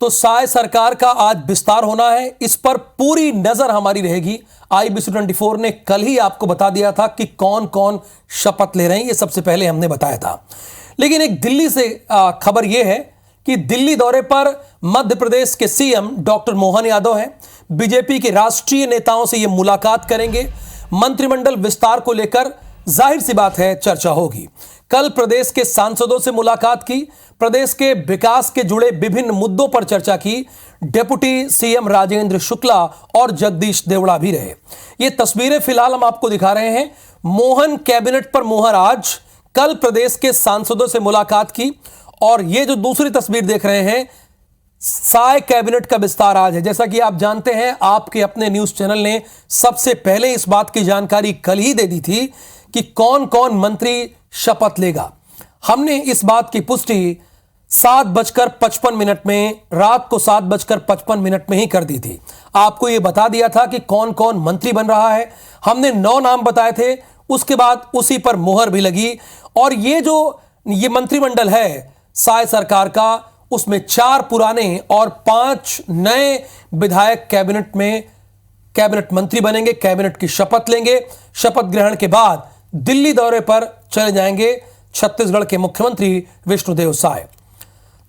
तो साय सरकार का आज विस्तार होना है, इस पर पूरी नजर हमारी रहेगी। IBC 24 ने कल ही आपको बता दिया था कि कौन कौन शपथ ले रहे हैं, ये सबसे पहले हमने बताया था। लेकिन एक दिल्ली से खबर यह है कि दिल्ली दौरे पर मध्य प्रदेश के सीएम डॉक्टर मोहन यादव हैं। बीजेपी के राष्ट्रीय नेताओं से ये मुलाकात करेंगे। मंत्रिमंडल विस्तार को लेकर जाहिर सी बात है चर्चा होगी। कल प्रदेश के सांसदों से मुलाकात की, प्रदेश के विकास के जुड़े विभिन्न मुद्दों पर चर्चा की। डिप्टी सीएम राजेंद्र शुक्ला और जगदीश देवड़ा भी रहे। ये तस्वीरें फिलहाल हम आपको दिखा रहे हैं। मोहन कैबिनेट पर मोहर आज, कल प्रदेश के सांसदों से मुलाकात की। और ये जो दूसरी तस्वीर देख रहे हैं, साय कैबिनेट का विस्तार आज है। जैसा कि आप जानते हैं, आपके अपने न्यूज चैनल ने सबसे पहले इस बात की जानकारी कल ही दे दी थी कि कौन कौन मंत्री शपथ लेगा। हमने इस बात की पुष्टि 7:55 में, रात को 7:55 में ही कर दी थी। आपको यह बता दिया था कि कौन कौन मंत्री बन रहा है। हमने 9 नाम बताए थे, उसके बाद उसी पर मोहर भी लगी। और ये मंत्रिमंडल है साय सरकार का, उसमें 4 पुराने और 5 नए विधायक कैबिनेट मंत्री बनेंगे, कैबिनेट की शपथ लेंगे। शपथ ग्रहण के बाद दिल्ली दौरे पर चले जाएंगे छत्तीसगढ़ के मुख्यमंत्री विष्णुदेव साय।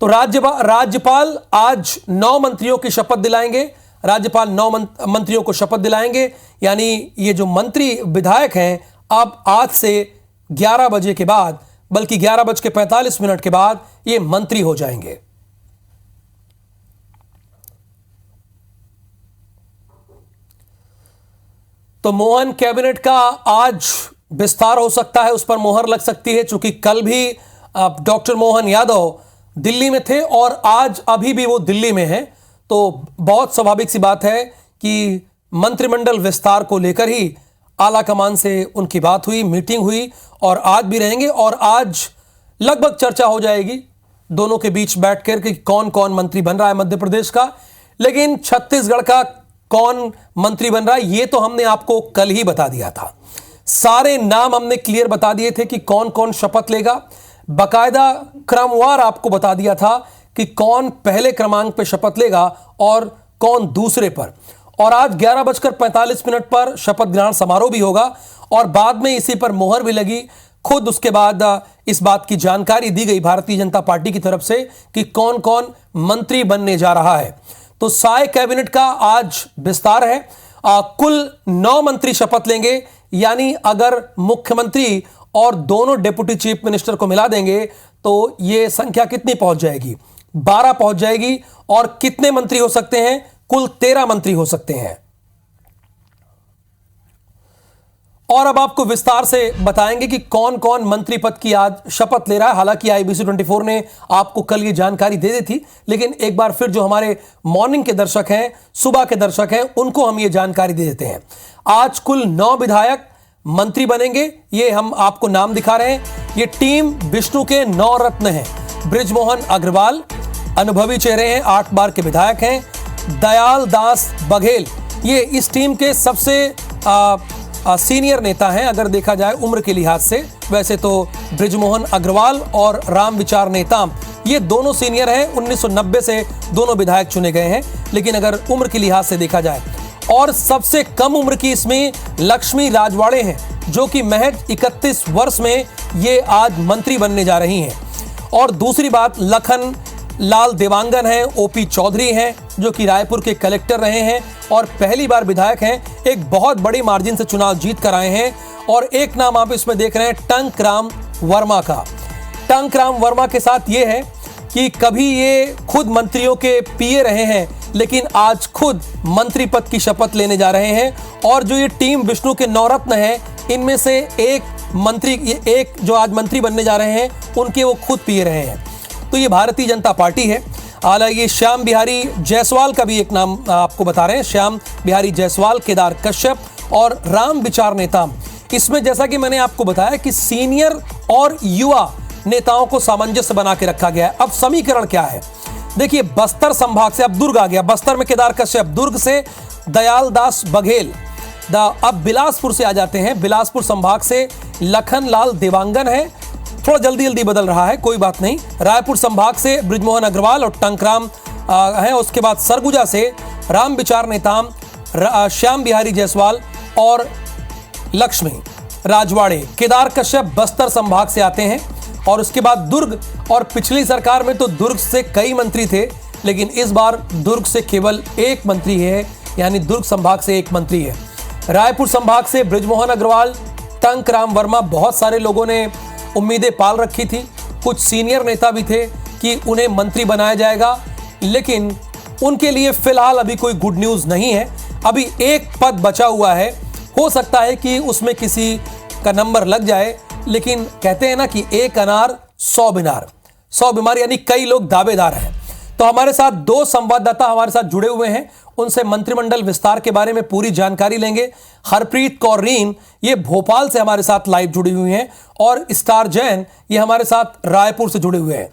तो राज्यपाल आज 9 मंत्रियों की शपथ दिलाएंगे। राज्यपाल 9 मंत्रियों को शपथ दिलाएंगे, यानी ये जो मंत्री विधायक हैं अब आज से 11 बजे के बाद, बल्कि 11:45 के बाद ये मंत्री हो जाएंगे। तो मोहन कैबिनेट का आज विस्तार हो सकता है, उस पर मोहर लग सकती है, चूंकि कल भी डॉक्टर मोहन यादव दिल्ली में थे और आज अभी भी वो दिल्ली में हैं। तो बहुत स्वाभाविक सी बात है कि मंत्रिमंडल विस्तार को लेकर ही आला कमान से उनकी बात हुई, मीटिंग हुई और आज भी रहेंगे। और आज लगभग चर्चा हो जाएगी दोनों के बीच बैठकर कि कौन कौन मंत्री बन रहा है मध्य प्रदेश का। लेकिन छत्तीसगढ़ का कौन मंत्री बन रहा है ये तो हमने आपको कल ही बता दिया था। सारे नाम हमने क्लियर बता दिए थे कि कौन कौन शपथ लेगा। बकायदा क्रमवार आपको बता दिया था कि कौन पहले क्रमांक पर शपथ लेगा और कौन दूसरे पर। और आज 11:45 पर शपथ ग्रहण समारोह भी होगा और बाद में इसी पर मोहर भी लगी। खुद उसके बाद इस बात की जानकारी दी गई भारतीय जनता पार्टी की तरफ से कि कौन कौन मंत्री बनने जा रहा है। तो साय कैबिनेट का आज विस्तार है। कुल 9 मंत्री शपथ लेंगे, यानी अगर मुख्यमंत्री और दोनों डिप्टी चीफ मिनिस्टर को मिला देंगे तो यह संख्या कितनी पहुंच जाएगी? 12 पहुंच जाएगी। और कितने मंत्री हो सकते हैं? कुल 13 मंत्री हो सकते हैं। और अब आपको विस्तार से बताएंगे कि कौन कौन मंत्री पद की आज शपथ ले रहा है। हालांकि IBC 24 ने आपको कल ये जानकारी दे दी थी, लेकिन एक बार फिर जो हमारे मॉर्निंग के दर्शक हैं, सुबह के दर्शक हैं, उनको हम ये जानकारी दे देते हैं। आज कुल 9 विधायक मंत्री बनेंगे। ये हम आपको नाम दिखा रहे हैं। ये टीम विष्णु के 9 रत्न हैं। बृजमोहन अग्रवाल अनुभवी चेहरे हैं, 8 बार के विधायक हैं। दयाल दास बघेल ये इस टीम के सबसे सीनियर नेता हैं अगर देखा जाए उम्र के लिहाज से। वैसे तो बृजमोहन अग्रवाल और राम विचार नेताम ये दोनों सीनियर हैं, 1990 से दोनों विधायक चुने गए हैं, लेकिन अगर उम्र के लिहाज से देखा जाए। और सबसे कम उम्र की इसमें लक्ष्मी राजवाड़े हैं, जो कि महज 31 वर्ष में ये आज मंत्री बनने जा रही हैं। और दूसरी बात, लखन लाल देवांगन हैं, OP चौधरी हैं, जो कि रायपुर के कलेक्टर रहे हैं और पहली बार विधायक हैं। एक बहुत बड़ी मार्जिन से चुनाव जीत कर आए हैं। और एक नाम आप इसमें देख रहे हैं टंकराम वर्मा का। टंकराम वर्मा के साथ ये है कि कभी ये खुद मंत्रियों के पीए रहे हैं, लेकिन आज खुद मंत्री पद की शपथ लेने जा रहे हैं। और जो ये टीम विष्णु के 9 रत्न हैं, इनमें से एक जो आज मंत्री बनने जा रहे हैं, उनके वो खुद पीए रहे हैं। तो ये भारतीय जनता पार्टी है। हालांकि श्याम बिहारी जायसवाल का भी एक नाम आपको बता रहे हैं। श्याम बिहारी जायसवाल, केदार कश्यप और राम विचार नेताम। इसमें जैसा कि मैंने आपको बताया कि सीनियर और युवा नेताओं को सामंजस्य बना के रखा गया है। अब समीकरण क्या है देखिए, बस्तर संभाग से अब दुर्ग आ गया। बस्तर में केदार कश्यप, दुर्ग से दयाल दास बघेल। अब बिलासपुर से आ जाते हैं। बिलासपुर संभाग से लखन लाल देवांगन है, थोड़ा जल्दी बदल रहा है, कोई बात नहीं। रायपुर संभाग से बृजमोहन अग्रवाल और टंकराम हैं। उसके बाद सरगुजा से राम विचार नेताम, श्याम बिहारी जायसवाल और लक्ष्मी राजवाड़े। केदार कश्यप बस्तर संभाग से आते हैं। और उसके बाद दुर्ग, और पिछली सरकार में तो दुर्ग से कई मंत्री थे, लेकिन इस बार दुर्ग से केवल एक मंत्री है, यानी दुर्ग संभाग से एक मंत्री है। रायपुर संभाग से बृजमोहन अग्रवाल, टंक राम वर्मा। बहुत सारे लोगों ने उम्मीदें पाल रखी थी, कुछ सीनियर नेता भी थे कि उन्हें मंत्री बनाया जाएगा, लेकिन उनके लिए फिलहाल अभी कोई गुड न्यूज़ नहीं है। अभी एक पद बचा हुआ है, हो सकता है कि उसमें किसी का नंबर लग जाए, लेकिन कहते हैं ना कि एक अनार 100 बीमार, 100 बीमार, यानी कई लोग दावेदार हैं। तो हमारे साथ दो संवाददाता हमारे साथ जुड़े हुए हैं, उनसे मंत्रिमंडल विस्तार के बारे में पूरी जानकारी लेंगे। हरप्रीत कौर रीन ये भोपाल से हमारे साथ लाइव जुड़ी हुई हैं, और स्टार जैन ये हमारे साथ रायपुर से जुड़े हुए हैं।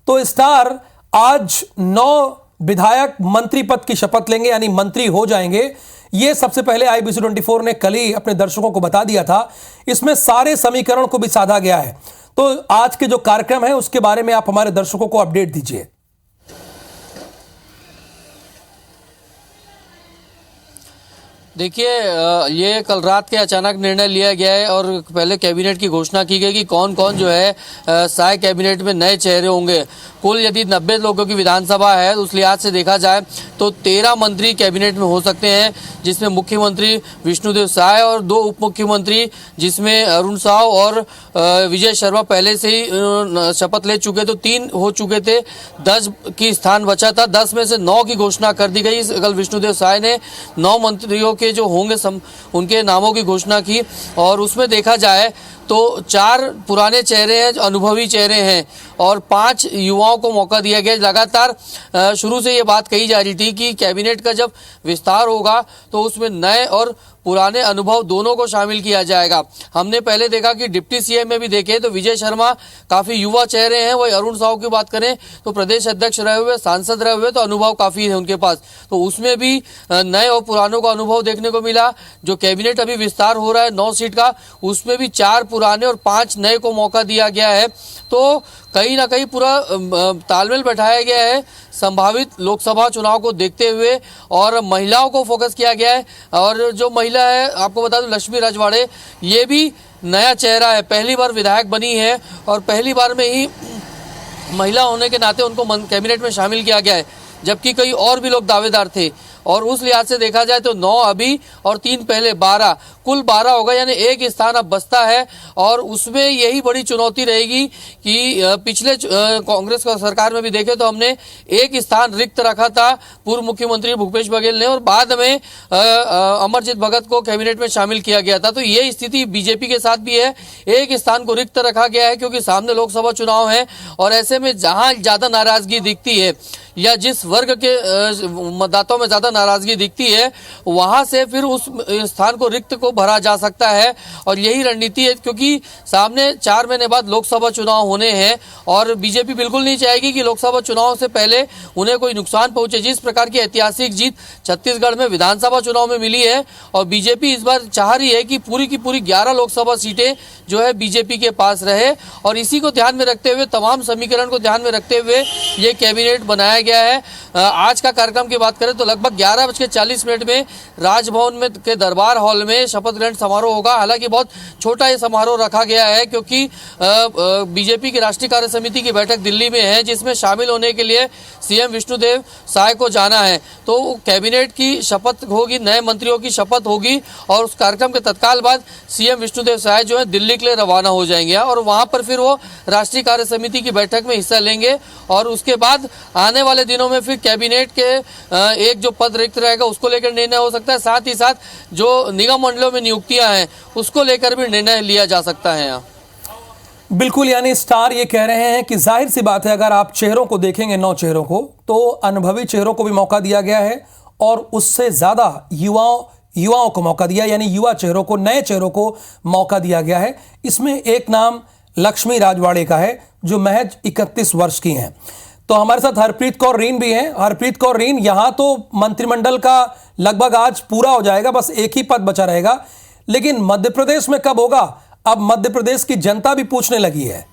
तो स्टार, आज 9 विधायक मंत्री पद की शपथ लेंगे, यानी मंत्री हो जाएंगे। ये सबसे पहले IBC 24 ने कल ही अपने दर्शकों को बता दिया था। इसमें सारे समीकरण को भी साधा गया है। तो आज के जो कार्यक्रम है उसके बारे में आप हमारे दर्शकों को अपडेट दीजिए। देखिए, ये कल रात के अचानक निर्णय लिया गया है और पहले कैबिनेट की घोषणा की गई कि कौन कौन जो है साय कैबिनेट में नए चेहरे होंगे। कुल यदि 90 लोगों की विधानसभा है, उस लिहाज से देखा जाए तो 13 मंत्री कैबिनेट में हो सकते हैं, जिसमें मुख्यमंत्री विष्णुदेव साय और 2 उप मुख्यमंत्री, जिसमें अरुण साव और विजय शर्मा पहले से ही शपथ ले चुके, तो 3 हो चुके थे। 10 की स्थान बचा था, 10 में से 9 की घोषणा कर दी गई। कल विष्णुदेव साय ने 9 मंत्रियों के जो होंगे उनके नामों की घोषणा की, और उसमें देखा जाए तो 4 पुराने चेहरे हैं, अनुभवी चेहरे हैं, और 5 युवाओं को मौका दिया गया। लगातार शुरू से ये बात कही जा रही थी कि कैबिनेट का जब विस्तार होगा तो उसमें नए और पुराने अनुभव दोनों को शामिल किया जाएगा। हमने पहले देखा कि डिप्टी सीएम में भी देखे तो विजय शर्मा काफी युवा चेहरे हैं। वही अरुण साव की बात करें तो प्रदेश अध्यक्ष रहे हुए, सांसद रहे हुए, तो अनुभव काफी है उनके पास। तो उसमें भी नए और पुरानों का अनुभव देखने को मिला। जो कैबिनेट अभी विस्तार हो रहा है 9 सीट का, उसमें भी 4 पुराने और 5 नए को मौका दिया गया है। तो कहीं ना कहीं पूरा तालमेल बैठाया गया है संभावित लोकसभा चुनाव को देखते हुए, और महिलाओं को फोकस किया गया है। और जो महिला है, आपको बता दूं, लक्ष्मी राजवाड़े, ये भी नया चेहरा है, पहली बार विधायक बनी है और पहली बार में ही महिला होने के नाते उनको कैबिनेट में शामिल किया गया है, जबकि कई और भी लोग दावेदार थे। और उस लिहाज से देखा जाए तो 9 अभी और 3 पहले, 12, कुल 12 होगा, यानी एक स्थान अब बचता है। और उसमें यही बड़ी चुनौती रहेगी कि पिछले कांग्रेस का सरकार में भी देखे तो हमने एक स्थान रिक्त रखा था पूर्व मुख्यमंत्री भूपेश बघेल ने, और बाद में अमरजीत भगत को कैबिनेट में शामिल किया गया था। तो ये स्थिति बीजेपी के साथ भी है, एक स्थान को रिक्त रखा गया है क्योंकि सामने लोकसभा चुनाव है। और ऐसे में जहां ज्यादा नाराजगी दिखती है या जिस वर्ग के मतदाताओं में ज्यादा नाराजगी दिखती है, वहां से फिर उस स्थान को रिक्त को भरा जा सकता है। और यही रणनीति है, क्योंकि सामने 4 महीने बाद लोकसभा चुनाव होने हैं और बीजेपी बिल्कुल नहीं चाहेगी कि लोकसभा चुनाव से पहले उन्हें कोई नुकसान पहुंचे। जिस प्रकार की ऐतिहासिक जीत छत्तीसगढ़ में विधानसभा चुनाव में मिली है, और बीजेपी इस बार चाह रही है कि पूरी की पूरी 11 लोकसभा सीटें जो है बीजेपी के पास रहे। और इसी को ध्यान में रखते हुए, तमाम समीकरण को ध्यान में रखते हुए ये कैबिनेट बनाया गया है। आज का कार्यक्रम की बात करें तो लगभग 11:40 में राजभवन में के दरबार हॉल में शपथ ग्रहण समारोह होगा। हालांकि बहुत छोटा ये समारोह रखा गया है, क्योंकि बीजेपी की राष्ट्रीय कार्य समिति की बैठक दिल्ली में है, जिसमें शामिल होने के लिए सीएम विष्णुदेव साय को जाना है। तो कैबिनेट की शपथ होगी, नए मंत्रियों की शपथ होगी, और उस कार्यक्रम के तत्काल बाद सीएम विष्णुदेव साय जो है दिल्ली के लिए रवाना हो जाएंगे, और वहां पर फिर वो राष्ट्रीय कार्य समिति की बैठक में हिस्सा लेंगे। और उसके बाद आने वाले दिनों में फिर कैबिनेट के एक जो पद रिक्त रहेगा उसको लेकर निर्णय हो सकता है। साथ ही साथ जो निगम मंडलों में नियुक्तियां हैं उसको लेकर भी निर्णय लिया जा सकता है। यहाँ बिल्कुल, यानी स्टार ये कह रहे हैं कि जाहिर सी बात है, अगर आप चेहरों को देखेंगे 9 चेहरों को, तो अनुभवी चेहरों को भी मौका दिया गया है और उससे ज्यादा युवाओं को मौका दिया, यानी युवा चेहरों को, नए चेहरों को मौका दिया गया है। इसमें एक नाम लक्ष्मी राजवाड़े का है जो महज 31 वर्ष की हैं। तो हमारे साथ हरप्रीत कौर रीन भी हैं। हरप्रीत कौर रीन, यहां तो मंत्रिमंडल का लगभग आज पूरा हो जाएगा, बस एक ही पद बचा रहेगा, लेकिन मध्य प्रदेश में कब होगा? अब मध्य प्रदेश की जनता भी पूछने लगी है।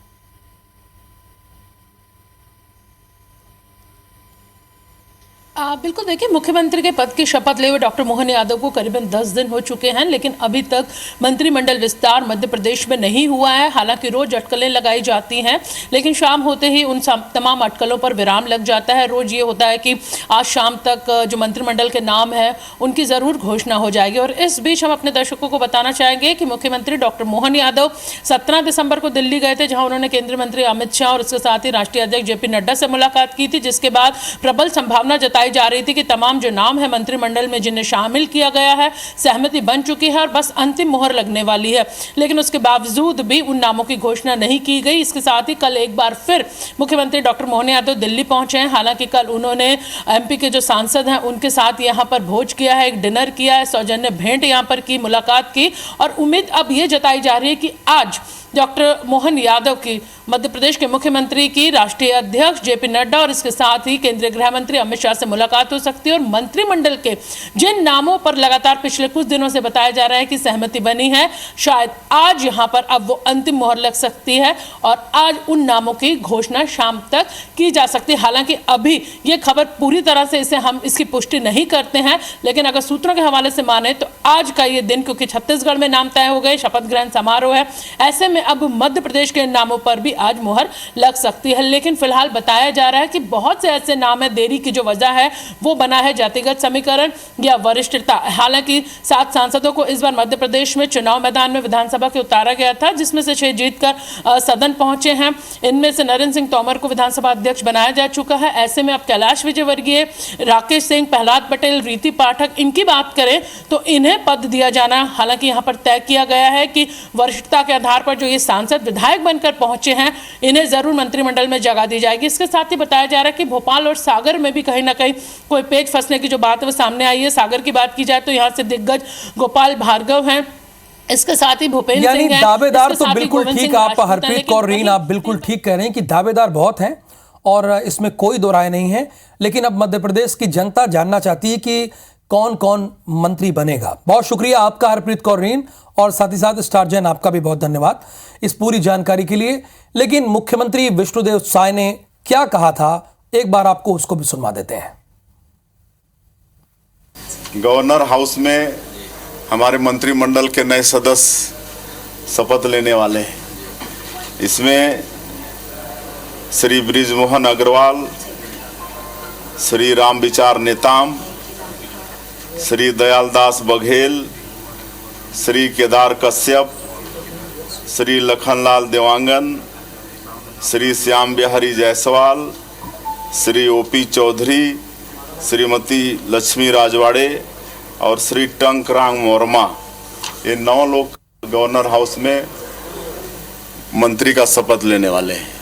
बिल्कुल, देखिए, मुख्यमंत्री के पद की शपथ लिए हुए डॉक्टर मोहन यादव को करीबन 10 दिन हो चुके हैं, लेकिन अभी तक मंत्रिमंडल विस्तार मध्य प्रदेश में नहीं हुआ है। हालांकि रोज अटकलें लगाई जाती हैं, लेकिन शाम होते ही उन तमाम अटकलों पर विराम लग जाता है। रोज ये होता है कि आज शाम तक जो मंत्रिमंडल के नाम है उनकी ज़रूर घोषणा हो जाएगी। और इस बीच हम अपने दर्शकों को बताना चाहेंगे कि मुख्यमंत्री डॉक्टर मोहन यादव 17 दिसंबर को दिल्ली गए थे, जहाँ उन्होंने केंद्रीय मंत्री अमित शाह और उसके साथ ही राष्ट्रीय अध्यक्ष जेपी नड्डा से मुलाकात की थी, जिसके बाद प्रबल संभावना जताई जा रही थी कि तमाम जो नाम है मंत्रिमंडल में जिन्हें शामिल किया गया है, सहमति बन चुकी है और बस अंतिम मोहर लगने वाली है। लेकिन उसके बावजूद भी उन नामों की घोषणा नहीं की गई। इसके साथ ही कल एक बार फिर मुख्यमंत्री डॉक्टर मोहन यादव दिल्ली पहुंचे हैं। हालांकि कल उन्होंने एमपी के जो सांसद हैं उनके साथ यहां पर भोज किया है, एक डिनर किया है, सौजन्य भेंट यहां पर की, मुलाकात की। और उम्मीद अब ये जताई जा रही है कि आज डॉक्टर मोहन यादव की मध्य प्रदेश के मुख्यमंत्री की राष्ट्रीय अध्यक्ष जेपी नड्डा और इसके साथ ही केंद्रीय गृह मंत्री अमित शाह से मुलाकात हो सकती है। और मंत्रिमंडल के जिन नामों पर लगातार पिछले कुछ दिनों से बताया जा रहा है कि सहमति बनी है, शायद आज यहां पर अब वो अंतिम मोहर लग सकती है और आज उन नामों की घोषणा शाम तक की जा सकती है। हालांकि अभी ये खबर पूरी तरह से हम इसकी पुष्टि नहीं करते हैं, लेकिन अगर सूत्रों के हवाले से माने तो आज का ये दिन, क्योंकि छत्तीसगढ़ में नाम तय हो गए, शपथ ग्रहण समारोह है, ऐसे में अब मध्य प्रदेश के नामों पर भी आज मोहर लग सकती है। लेकिन फिलहाल बताया जा रहा है कि बहुत से ऐसे नाम है, देरी की जो वजह है वो बना है जातिगत समीकरण या वरिष्ठता। हालांकि 7 सांसदों को इस बार मध्य प्रदेश में चुनाव मैदान में विधानसभा के उतारा गया था, जिसमें से 6 जीतकर सदन पहुंचे हैं। इनमें से नरेंद्र सिंह तोमर को विधानसभा अध्यक्ष बनाया जा चुका है। ऐसे में अब कैलाश विजयवर्गीय, राकेश सिंह, प्रहलाद पटेल, रीति पाठक, इनकी बात करें तो इन्हें पद दिया जाना हालांकि यहाँ पर तय किया गया है कि वरिष्ठता के आधार पर जो ये सांसद विधायक बनकर पहुंचे हैं इन्हें जरूर मंत्रिमंडल में जगह दी जाएगी। इसके साथ ही बताया जा रहा है कि भोपाल और सागर में भी कहीं ना कहीं कोई पेच फंसने की जो बात है वो सामने आई है। सागर की बात की जाए तो यहाँ से दिग्गज गोपाल भार्गव हैं, इसके साथ ही भूपेंद्र सिंह हैं। दावेदार तो बिल्कुल ठीक, आप हरप्रीत कौर रीन आप बिल्कुल ठीक कह रहे हैं कि दावेदार बहुत हैं और इसमें कोई दो राय नहीं है। लेकिन अब मध्य प्रदेश की जनता जानना चाहती है कि कौन कौन मंत्री बनेगा। बहुत शुक्रिया आपका हरप्रीत कौर रीन, और साथ ही साथ स्टार जैन आपका भी बहुत धन्यवाद इस पूरी जानकारी के लिए। लेकिन मुख्यमंत्री विष्णुदेव साय ने क्या कहा था, एक बार आपको उसको भी सुनवा देते हैं। गवर्नर हाउस में हमारे मंत्रिमंडल के नए सदस्य शपथ लेने वाले हैं। इसमें श्री बृजमोहन अग्रवाल, श्री रामविचार नेताम, श्री दयालदास बघेल, श्री केदार कश्यप, श्री लखनलाल देवांगन, श्री श्याम बिहारी जायसवाल, श्री ओपी चौधरी, श्रीमती लक्ष्मी राजवाड़े और श्री टंकरांग मोरमा, ये 9 लोग गवर्नर हाउस में मंत्री का शपथ लेने वाले हैं।